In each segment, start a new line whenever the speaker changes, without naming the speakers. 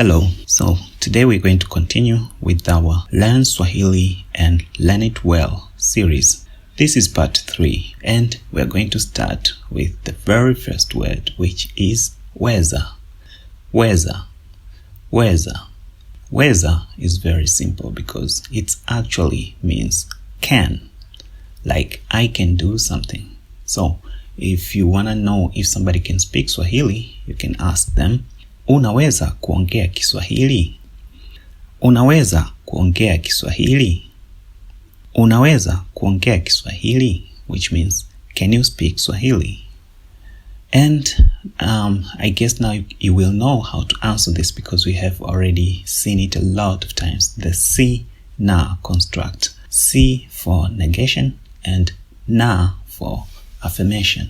Hello, so today we're going to continue with our Learn Swahili and Learn It Well series. This is part 3 and we're going to start with the very first word, which is weza. Weza. Weza. Weza is very simple because it actually means can, like I can do something. So if you want to know if somebody can speak Swahili, you can ask them, unaweza kuongea Kiswahili? Unaweza kuongea Kiswahili? Unaweza kuongea Kiswahili? Which means, can you speak Swahili? And I guess now you will know how to answer this because we have already seen it a lot of times. The si na construct. Si for negation and na for affirmation.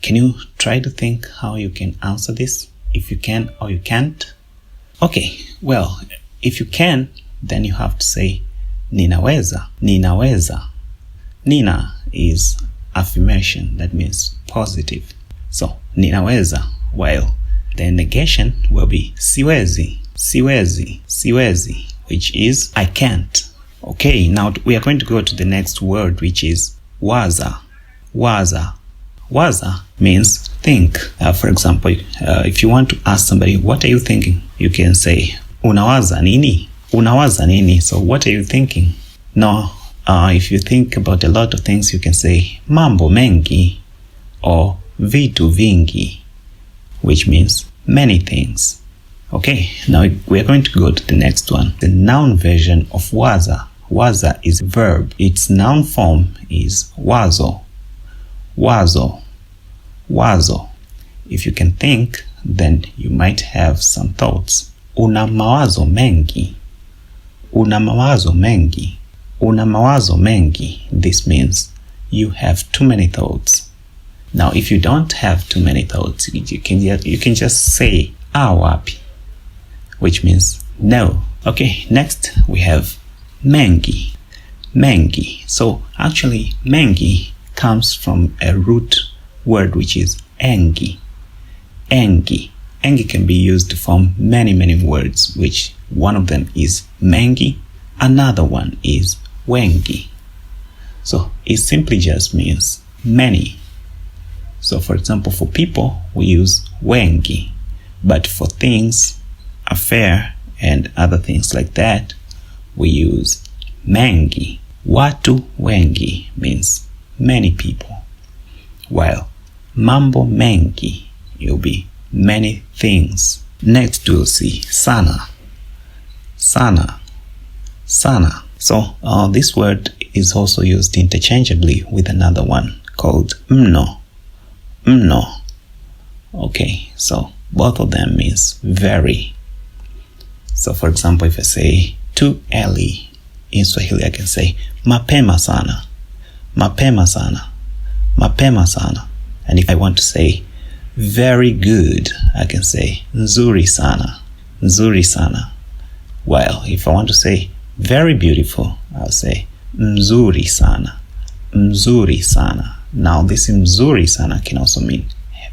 Can you try to think how you can answer this? If you can or you can't? Okay, well, if you can, then you have to say ninaweza. Ninaweza. Nina is affirmation, that means positive. So, ninaweza, while the negation will be siwezi. Siwezi. Siwezi, which is I can't. Okay, now we are going to go to the next word, which is waza. Waza. Waza means think. For example, if you want to ask somebody, what are you thinking? You can say, unawaza nini? Unawaza nini? So what are you thinking? Now, if you think about a lot of things, you can say, mambo mengi or vitu vingi, which means many things. Okay, now we are going to go to the next one. The noun version of waza. Waza is a verb. Its noun form is wazo. Wazo. Wazo. If you can think, then you might have some thoughts. Una mawazo mengi. Una mawazo mengi. Una mawazo mengi. This means you have too many thoughts. Now, if you don't have too many thoughts, you can just say awapi, which means no. Okay, next we have mengi. Mengi. So actually, mengi comes from a root word which is engi. Engi. Engi can be used to form many words, which one of them is mengi, another one is wengi. So it simply just means many. So for example, for people we use wengi, but for things, affair and other things like that, we use mengi. Watu wengi means many people, while mambo mengi, you'll be many things. Next we'll see sana. Sana. Sana. So this word is also used interchangeably with another one called mno. Mno. Okay, so both of them means very. So for example, if I say too early in Swahili, I can say mapema sana. Mapema sana. Mapema sana. And if I want to say very good, I can say nzuri sana. Nzuri sana. While if I want to say very beautiful, I'll say mzuri sana. Mzuri sana. Now this mzuri sana can also mean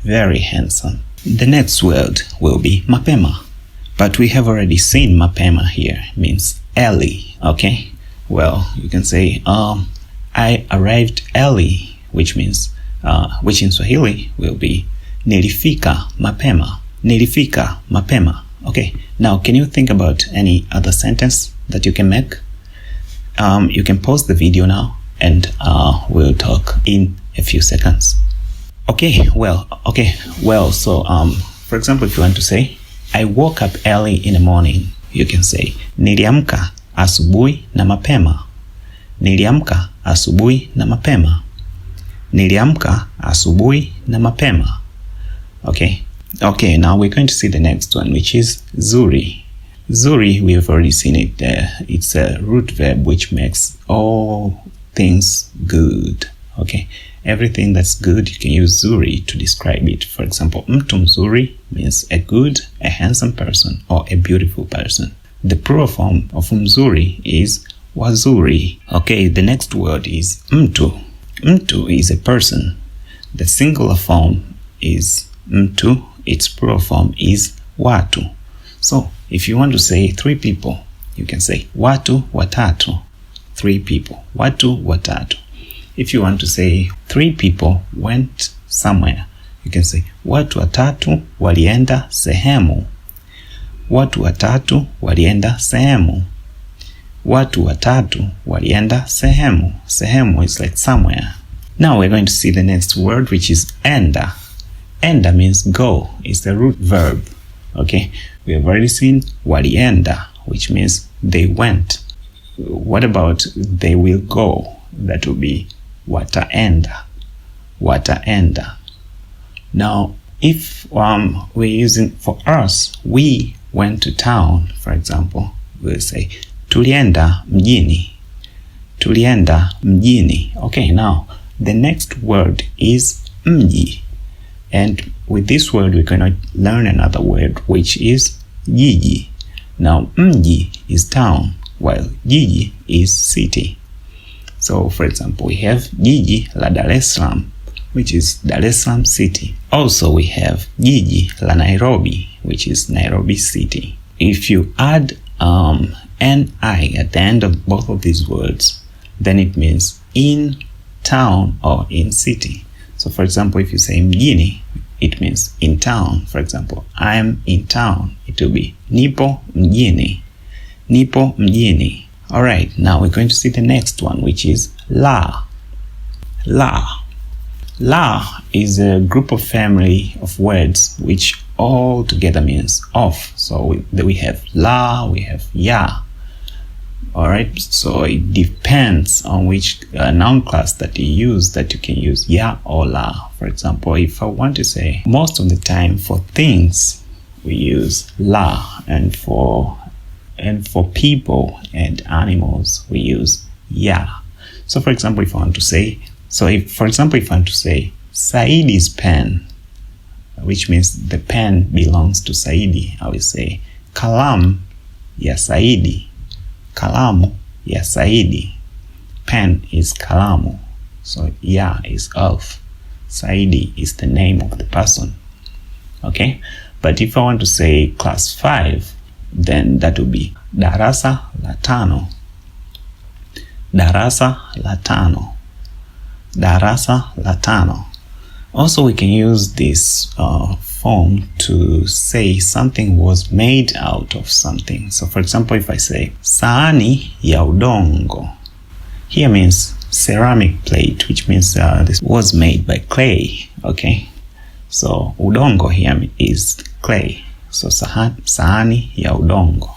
very handsome. The next word will be mapema. But we have already seen mapema here. It means early. Okay? Well, you can say I arrived early, which means which in Swahili will be nilifika mapema. Nilifika mapema. Okay, now can you think about any other sentence that you can make? You can pause the video now and we'll talk in a few seconds. Okay, well, so for example, if you want to say, I woke up early in the morning, you can say, niliamka asubuhi na mapema. Niliamka asubuhi na mapema. Niliamka asubuhi na mapema. Okay, now we're going to see the next one, which is zuri. Zuri, we have already seen it there. It's a root verb which makes all things good. Okay, everything that's good, you can use zuri to describe it. For example, mtu mzuri means a good, a handsome person, or a beautiful person. The plural form of mzuri is wazuri. Okay, the next word is mtu. Mtu is a person. The singular form is mtu. Its plural form is watu. So if you want to say 3 people, you can say watu watatu. 3 people. Watu watatu. If you want to say 3 people went somewhere, you can say watu watatu walienda sehemu. Watu watatu walienda sehemu. Watu watatu walienda sehemu. Sehemu is like somewhere. Now we're going to see the next word, which is enda. Enda means go. It's the root verb. Okay, we have already seen walienda, which means they went. What about they will go? That will be wataenda. Wataenda. Now, if we're using for us, we went to town, for example, we'll say tulienda mjini. Tulienda mjini. Okay, now the next word is mji. And with this word, we're going to learn another word, which is jiji. Now, mji is town, while jiji is city. So, for example, we have jiji la Dar es Salaam, which is Dar es Salaam city. Also, we have jiji la Nairobi, which is Nairobi city. If you add ni at the end of both of these words, then it means in town or in city. So, for example, if you say mjini, it means in town. For example, I'm in town. It will be nipo mjini. Nipo mjini. All right, now we're going to see the next one, which is la. La. La is a group of family of words which all together means of. So we have la, we have ya. All right, so it depends on which noun class that you use, that you can use ya or la. For example, if I want to say most of the time for things, we use la, and for people and animals, we use ya. So for example, if I want to say Saidi's pen, which means the pen belongs to Saidi, I will say kalam ya Saidi. Kalamu ya Saidi. Pen is kalamu. So ya is of. Saidi is the name of the person. Okay? But if I want to say class 5, then that will be darasa la tano. Darasa la tano. Darasa la tano. Also, we can use this form to say something was made out of something. So, for example, if I say sahani ya udongo, here means ceramic plate, which means this was made by clay. Okay, so udongo here is clay. So sahani ya udongo.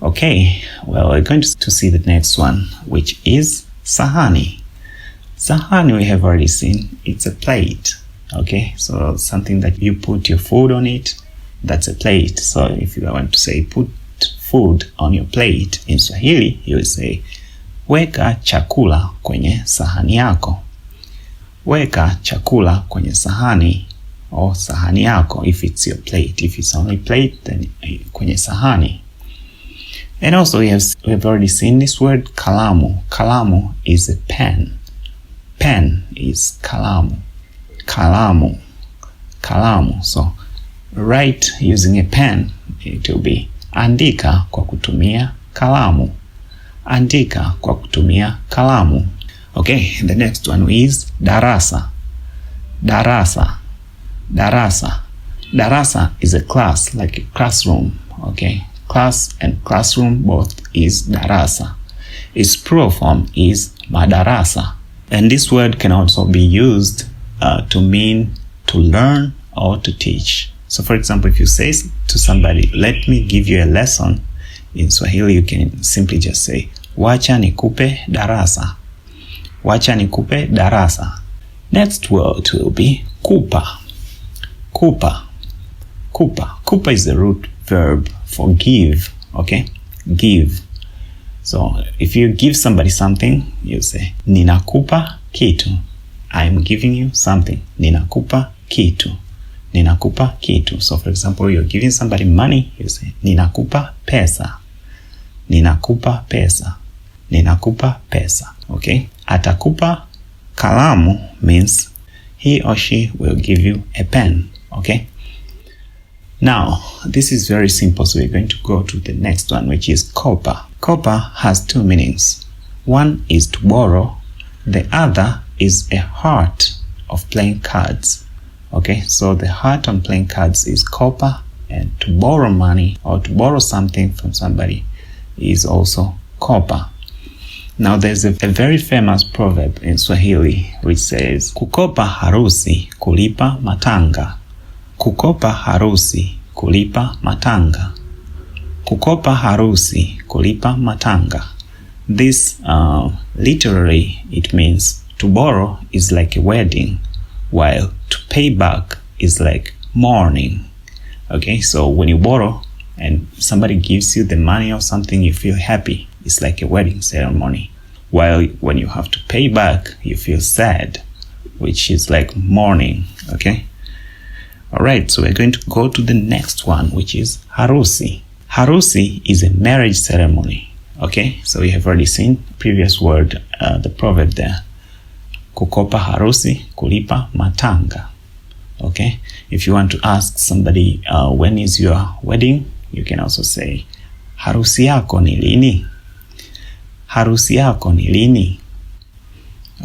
Okay, well, we're going to see the next one, which is sahani. Sahani we have already seen, it's a plate. Okay, so something that you put your food on it, that's a plate. So if you want to say put food on your plate in Swahili, you will say weka chakula kwenye sahani yako. Weka chakula kwenye sahani, or sahani yako if it's your plate. If it's only plate, then kwenye sahani. And also we have already seen this word kalamu. Kalamu is a pen. Pen is kalamu. Kalamu. Kalamu. So write using a pen, it will be andika kwa kutumia kalamu. Andika kwa kutumia kalamu. Okay, the next one is darasa. Darasa. Darasa. Darasa is a class, like a classroom. Okay, class and classroom both is darasa. Its plural form is madarasa. And this word can also be used to mean to learn or to teach. So for example, if you say to somebody, let me give you a lesson, in Swahili you can simply just say, wacha nikupe darasa. Wacha nikupe darasa. Next word will be kupa. Kupa. Kupa. Kupa is the root verb for give. Okay? Give. So if you give somebody something, you say ninakupa kitu. I'm giving you something. Ninakupa kitu. Ninakupa kitu. So for example, you're giving somebody money, you say ninakupa pesa. Ninakupa pesa. Ninakupa pesa. Okay? Atakupa kalamu means he or she will give you a pen. Okay? Now, this is very simple, so we're going to go to the next one, which is kopa. Kopa has two meanings. One is to borrow, the other is a heart of playing cards. Okay, so the heart on playing cards is kopa, and to borrow money or to borrow something from somebody is also kopa. Now there's a very famous proverb in Swahili which says, kukopa harusi, kulipa matanga. Kukopa harusi, kulipa matanga. Kukopa harusi, kulipa matanga. This literally it means to borrow is like a wedding, while to pay back is like mourning. Okay, so when you borrow and somebody gives you the money or something, you feel happy. It's like a wedding ceremony. While when you have to pay back, you feel sad, which is like mourning. Okay. All right, so we're going to go to the next one, which is harusi. Harusi is a marriage ceremony. Okay, so we have already seen previous word, the proverb there. Kukopa harusi, kulipa matanga. Okay, if you want to ask somebody when is your wedding, you can also say harusi yako ni lini? Harusi yako ni lini?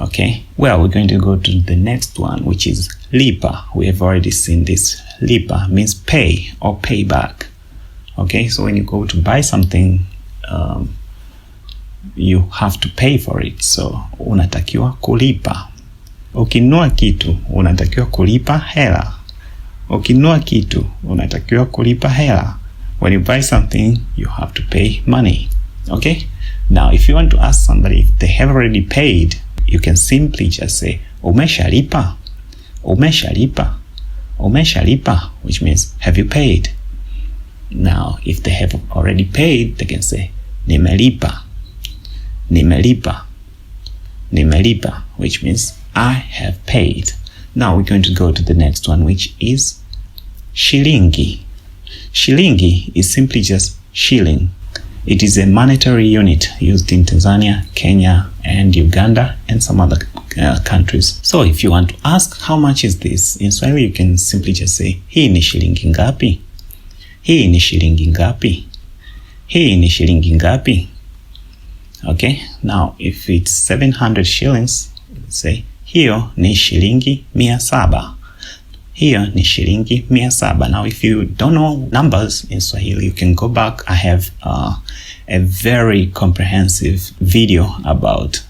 Okay, well, we're going to go to the next one, which is lipa. We have already seen this. Lipa means pay or pay back. Okay, so when you go to buy something, you have to pay for it. So unatakiwa kulipa. Ukinunua kitu, unatakiwa kulipa hela. Ukinunua kitu, unatakiwa kulipa hela. When you buy something, you have to pay money. Okay? Now, if you want to ask somebody if they have already paid, you can simply just say, umeshalipa? Umeshalipa? Umeshalipa? Which means, have you paid? Now, if they have already paid, they can say, nimelipa. Nimelipa. Nimelipa, which means, I have paid. Now we're going to go to the next one, which is shilingi. Shilingi is simply just shilling. It is a monetary unit used in Tanzania, Kenya, and Uganda, and some other countries. So if you want to ask how much is this, in Swahili you can simply just say, hii ni shilingi ngapi? Hii ni shilingi ngapi? Hii ni shilingi ngapi? Okay, now if it's 700 shillings, say, hiyo ni shilingi 700. Hiyo ni shilingi 700. Now, if you don't know numbers in Swahili, you can go back. I have a very comprehensive video about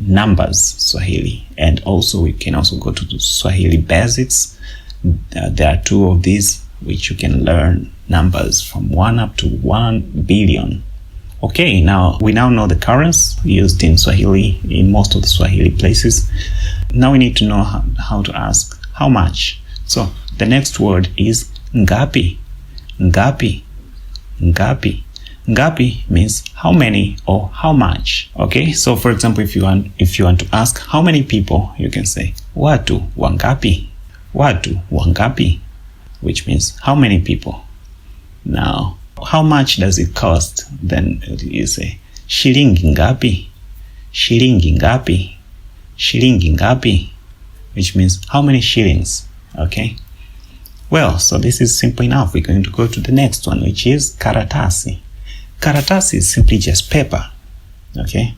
numbers Swahili, and also we can also go to the Swahili basics. There are two of these which you can learn numbers from 1 up to 1 billion. Okay, now we know the currency used in Swahili in most of the Swahili places. Now we need to know how to ask how much. So the next word is ngapi. Ngapi. Ngapi. Ngapi means how many or how much. Okay, so for example, if you want to ask how many people, you can say watu wangapi. Watu wangapi, which means how many people. Now, how much does it cost? Then you say shilingi ngapi. Shilingi ngapi. Shilingi ngapi, which means how many shillings. Okay, well, so this is simple enough. We're going to go to the next one, which is karatasi. Karatasi is simply just paper. Okay,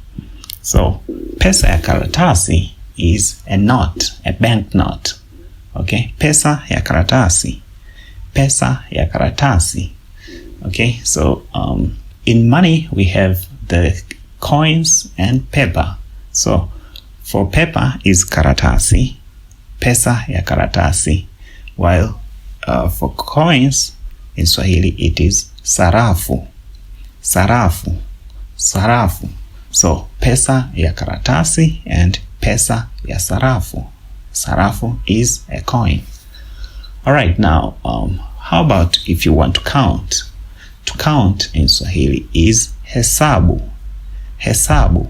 so pesa ya karatasi is a note, a bank note. Okay, pesa ya karatasi. Pesa ya karatasi. Okay, so in money we have the coins and paper. So for paper is karatasi, pesa ya karatasi, while for coins in Swahili it is sarafu, sarafu, sarafu. So pesa ya karatasi and pesa ya sarafu. Sarafu is a coin. All right, now how about if you want to count? To count in Swahili is hesabu, hesabu,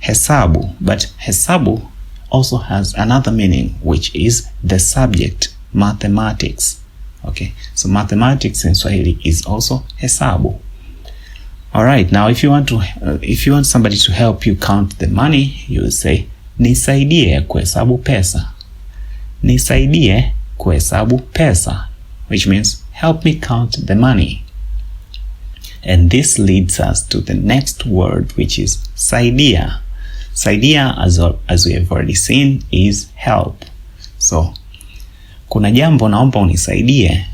hesabu. But hesabu also has another meaning, which is the subject, mathematics. Okay, so mathematics in Swahili is also hesabu. All right, now if you want somebody to help you count the money, you will say nisaidie kuhesabu pesa. Nisaidie kuhesabu pesa, which means help me count the money. And this leads us to the next word, which is saidia. Saidia, as we have already seen, is help. So, kuna jambo naomba unisaidie.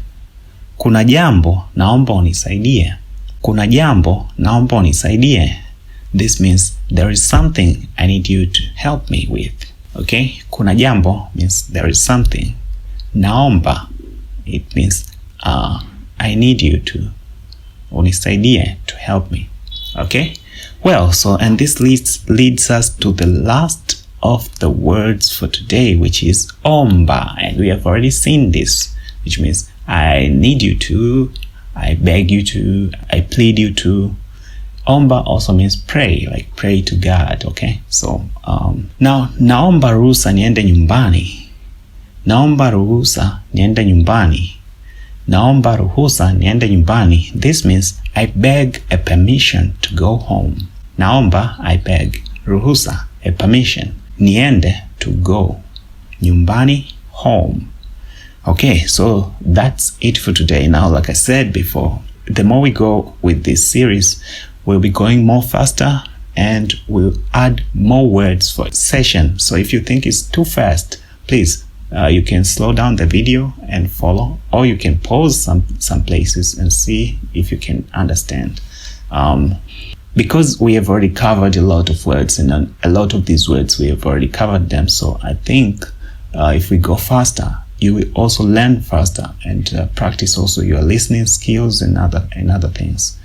Kuna jambo naomba unisaidie. Kuna jambo naomba unisaidie. This means there is something I need you to help me with. Okay? Kuna jambo means there is something. Naomba, it means I need you to unisaidie, to help me. Okay? Well, so and this leads us to the last of the words for today, which is omba, and we have already seen this, which means I need you to, I beg you to, I plead you to. Omba also means pray, like pray to God. Okay, so now naomba ruhusa niende nyumbani. Naomba ruhusa niende nyumbani. Naomba ruhusa niende nyumbani. This means I beg a permission to go home. Naomba, I beg. Ruhusa, a permission. Niende, to go. Nyumbani, home. Okay, so that's it for today. Now, like I said before, the more we go with this series, we'll be going more faster and we'll add more words for session. So if you think it's too fast, please, you can slow down the video and follow, or you can pause some places and see if you can understand. Because we have already covered a lot of words, and a lot of these words we have already covered them, so I think if we go faster, you will also learn faster and practice also your listening skills and other things.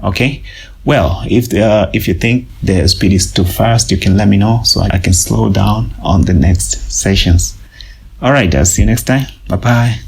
Okay, well, if you think the speed is too fast, you can let me know so I can slow down on the next sessions. All right, I'll see you next time. Bye bye.